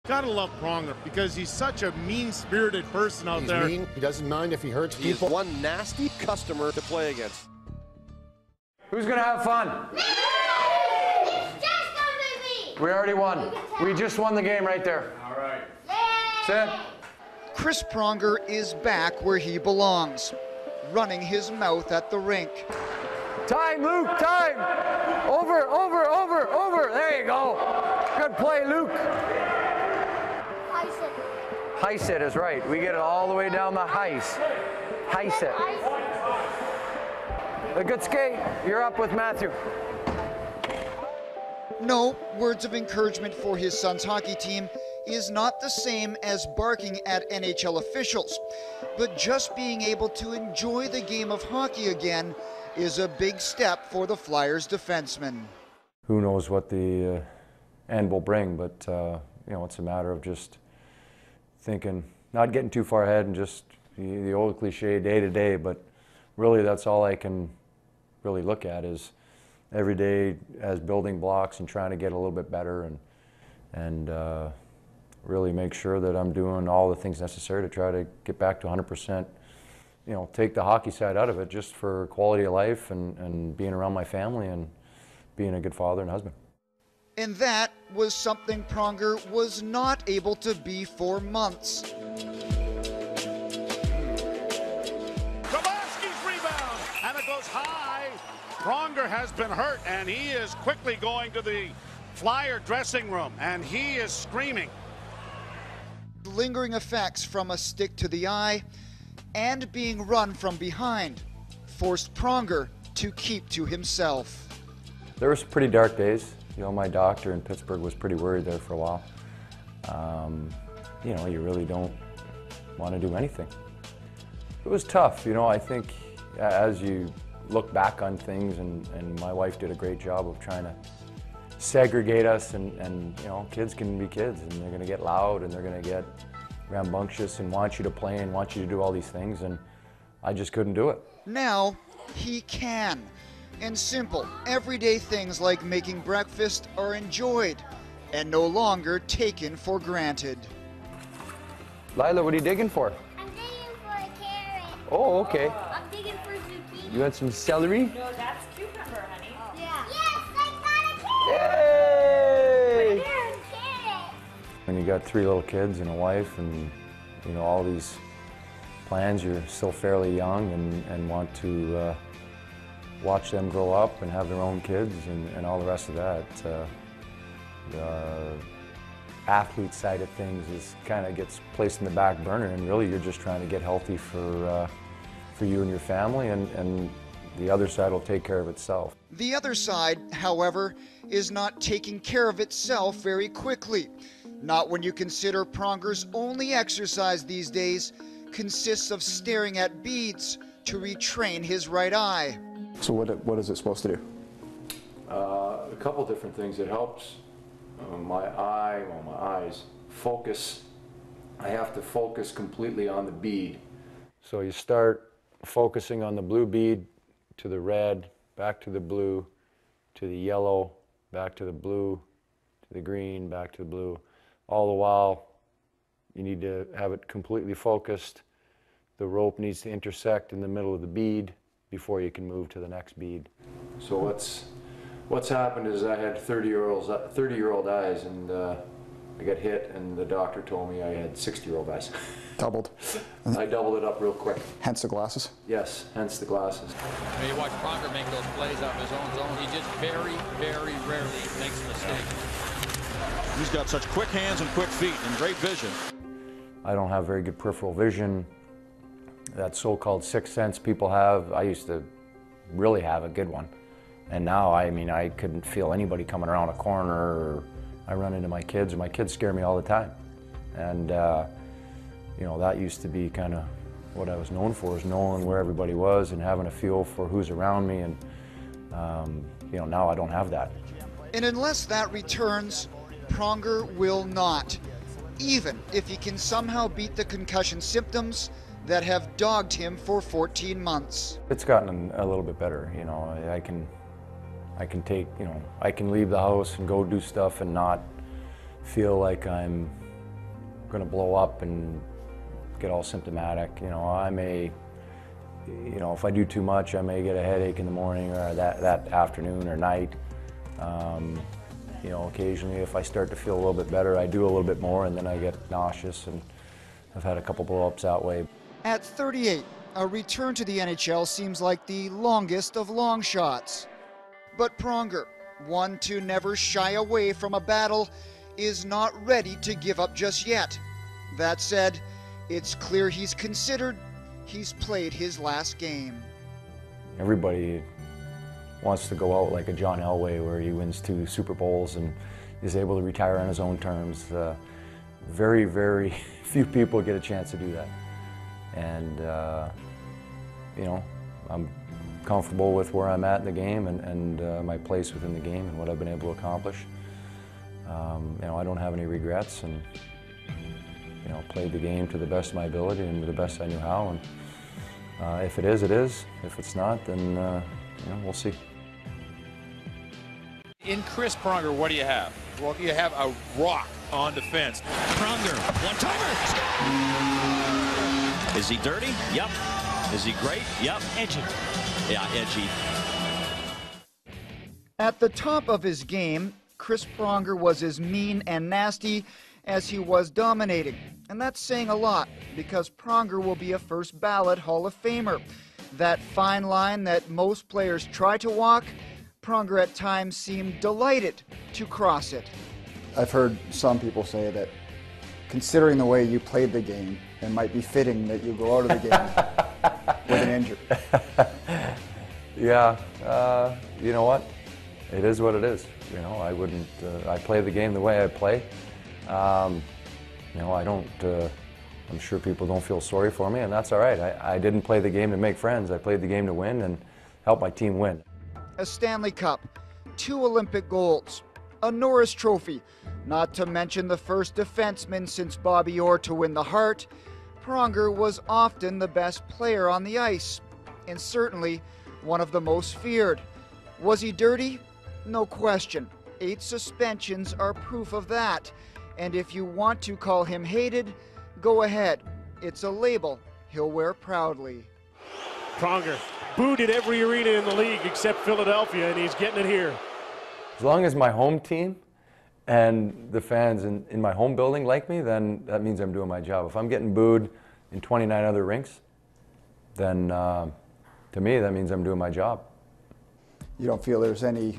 Gotta love Pronger because he's such a mean-spirited person out there. He's mean. He doesn't mind if he hurts people. He's one nasty customer to play against. Who's gonna have fun? Me! It's just a movie! We already won. We just won the game right there. All right. Sit. Chris Pronger is back where he belongs, running his mouth at the rink. Time, Luke, time! Over, over, over, over. There you go. Good play, Luke. High sit is right. We get it all the way down the heis. High sit. A good skate. You're up with Matthew. No, words of encouragement for his son's hockey team is not the same as barking at NHL officials, but just being able to enjoy the game of hockey again is a big step for the Flyers defenseman. Who knows what the end will bring, but you know, it's a matter of just thinking, not getting too far ahead and just the old cliche day to day, but really that's all I can really look at is every day as building blocks and trying to get a little bit better and really make sure that I'm doing all the things necessary to try to get back to 100%. You know, take the hockey side out of it just for quality of life and being around my family and being a good father and husband. And that was something Pronger was not able to be for months. Kabaski's rebound, and it goes high. Pronger has been hurt, and he is quickly going to the Flyer dressing room, and he is screaming. Lingering effects from a stick to the eye and being run from behind forced Pronger to keep to himself. There were some pretty dark days. You know, my doctor in Pittsburgh was pretty worried there for a while. You know, you really don't want to do anything. It was tough, you know. I think as you look back on things, and my wife did a great job of trying to segregate us, and you know, kids can be kids, and they're going to get loud, and they're going to get rambunctious, and want you to play, and want you to do all these things, and I just couldn't do it. Now he can. And simple, everyday things like making breakfast are enjoyed and no longer taken for granted. Lila, what are you digging for? I'm digging for a carrot. Oh, okay. I'm digging for zucchini. You want some celery? No, that's cucumber, honey. Yeah. Yes, I got a carrot! Yay! There's a carrot! When you got 3 little kids and a wife and, you know, all these plans, you're still fairly young and want to watch them grow up and have their own kids and all the rest of that. The athlete side of things is kind of gets placed in the back burner, and really you're just trying to get healthy for you and your family, and the other side will take care of itself. The other side, however, is not taking care of itself very quickly. Not when you consider Pronger's only exercise these days consists of staring at beads to retrain his right eye. So what is it supposed to do? A couple different things. It helps my eyes focus. I have to focus completely on the bead. So you start focusing on the blue bead to the red, back to the blue, to the yellow, back to the blue, to the green, back to the blue. All the while, you need to have it completely focused. The rope needs to intersect in the middle of the bead before you can move to the next bead. So what's happened is I had 30-year-old eyes, and I got hit, and the doctor told me I had 60-year-old eyes. Doubled. I doubled it up real quick. Hence the glasses? Yes, hence the glasses. You watch Pronger make those plays out of his own zone. He just very, very rarely makes a mistake. He's got such quick hands and quick feet and great vision. I don't have very good peripheral vision. That so-called sixth sense people have, I used to really have a good one. And now, I mean, I couldn't feel anybody coming around a corner, or I run into my kids, and my kids scare me all the time. And, you know, that used to be kind of what I was known for, is knowing where everybody was and having a feel for who's around me. And, you know, now I don't have that. And unless that returns, Pronger will not, even if he can somehow beat the concussion symptoms that have dogged him for 14 months. It's gotten a little bit better, you know. I can take, you know, I can leave the house and go do stuff and not feel like I'm going to blow up and get all symptomatic. You know, I may, you know, if I do too much, I may get a headache in the morning or that afternoon or night. You know, occasionally if I start to feel a little bit better, I do a little bit more and then I get nauseous, and I've had a couple blow-ups that way. At 38, a return to the NHL seems like the longest of long shots. But Pronger, one to never shy away from a battle, is not ready to give up just yet. That said, it's clear he's considered he's played his last game. Everybody wants to go out like a John Elway, where he wins 2 Super Bowls and is able to retire on his own terms. Very, very few people get a chance to do that. And, you know, I'm comfortable with where I'm at in the game and my place within the game and what I've been able to accomplish. You know, I don't have any regrets, and, you know, played the game to the best of my ability and the best I knew how. And if it is, it is. If it's not, then, you know, we'll see. In Chris Pronger, what do you have? Well, you have a rock on defense. Pronger, one-timer. Is he dirty? Yep. Is he great? Yep. Edgy. Yeah, edgy. At the top of his game, Chris Pronger was as mean and nasty as he was dominating. And that's saying a lot, because Pronger will be a first ballot Hall of Famer. That fine line that most players try to walk, Pronger at times seemed delighted to cross it. I've heard some people say that considering the way you played the game, it might be fitting that you go out of the game with an injury. Yeah, you know what? It is what it is. You know, I wouldn't, I play the game the way I play. You know, I don't, I'm sure people don't feel sorry for me, and that's all right. I didn't play the game to make friends. I played the game to win and help my team win. A Stanley Cup, 2 Olympic golds, a Norris Trophy, not to mention the first defenseman since Bobby Orr to win the Hart. Pronger was often the best player on the ice, and certainly one of the most feared. Was he dirty? No question. 8 suspensions are proof of that. And if you want to call him hated, go ahead. It's a label he'll wear proudly. Pronger booed at every arena in the league except Philadelphia, and he's getting it here. As long as my home team and the fans in my home building like me, then that means I'm doing my job. If I'm getting booed in 29 other rinks, then to me that means I'm doing my job. You don't feel there's any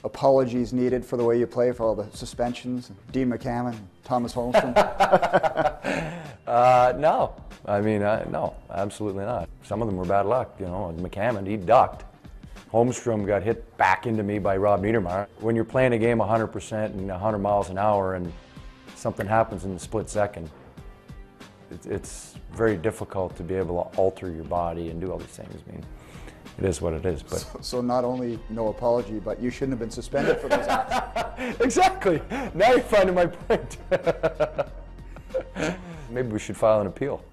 apologies needed for the way you play, for all the suspensions? Dean McCammon, Thomas Holmstrom? No. I mean, no, absolutely not. Some of them were bad luck, you know. McCammon, he ducked. Holmstrom got hit back into me by Rob Niedermayer. When you're playing a game 100% and 100 miles an hour and something happens in a split second, it's very difficult to be able to alter your body and do all these things. I mean, it is what it is. But so not only no apology, but you shouldn't have been suspended for those acts. Exactly. Now you're finding my point. Maybe we should file an appeal.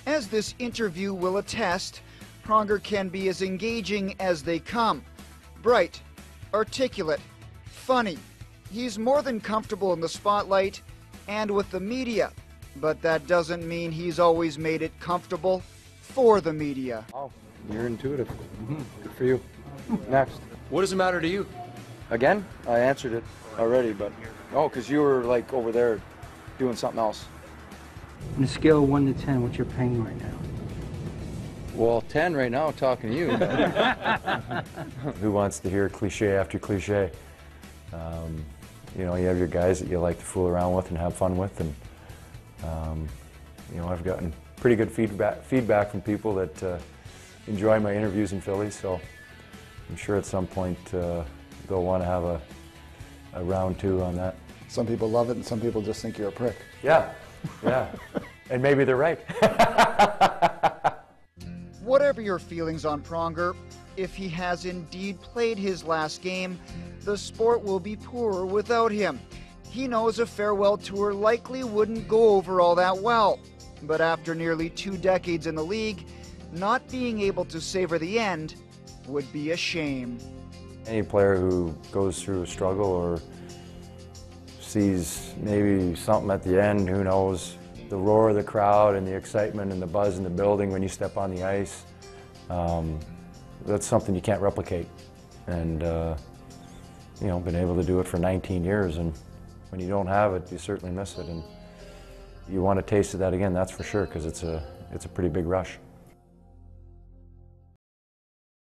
As this interview will attest, Pronger can be as engaging as they come. Bright, articulate, funny. He's more than comfortable in the spotlight and with the media, but that doesn't mean he's always made it comfortable for the media. Oh, you're intuitive. Good for you. Next. What does it matter to you? Again? I answered it already, but... Oh, because you were, like, over there doing something else. On a scale of 1 to 10, what's your pain right now? Well, 10 right now, talking to you. Who wants to hear cliche after cliche? You know, you have your guys that you like to fool around with and have fun with, and you know, I've gotten pretty good feedback from people that enjoy my interviews in Philly, so I'm sure at some point they'll want to have a round 2 on that. Some people love it and some people just think you're a prick. Yeah, yeah, and maybe they're right. Whatever your feelings on Pronger, if he has indeed played his last game, the sport will be poorer without him. He knows a farewell tour likely wouldn't go over all that well, but after nearly 2 decades in the league, not being able to savor the end would be a shame. Any player who goes through a struggle or sees maybe something at the end, who knows. The roar of the crowd and the excitement and the buzz in the building when you step on the ice, that's something you can't replicate. And you know, been able to do it for 19 years, and when you don't have it, you certainly miss it. And you want to taste of that again, that's for sure, because it's a pretty big rush.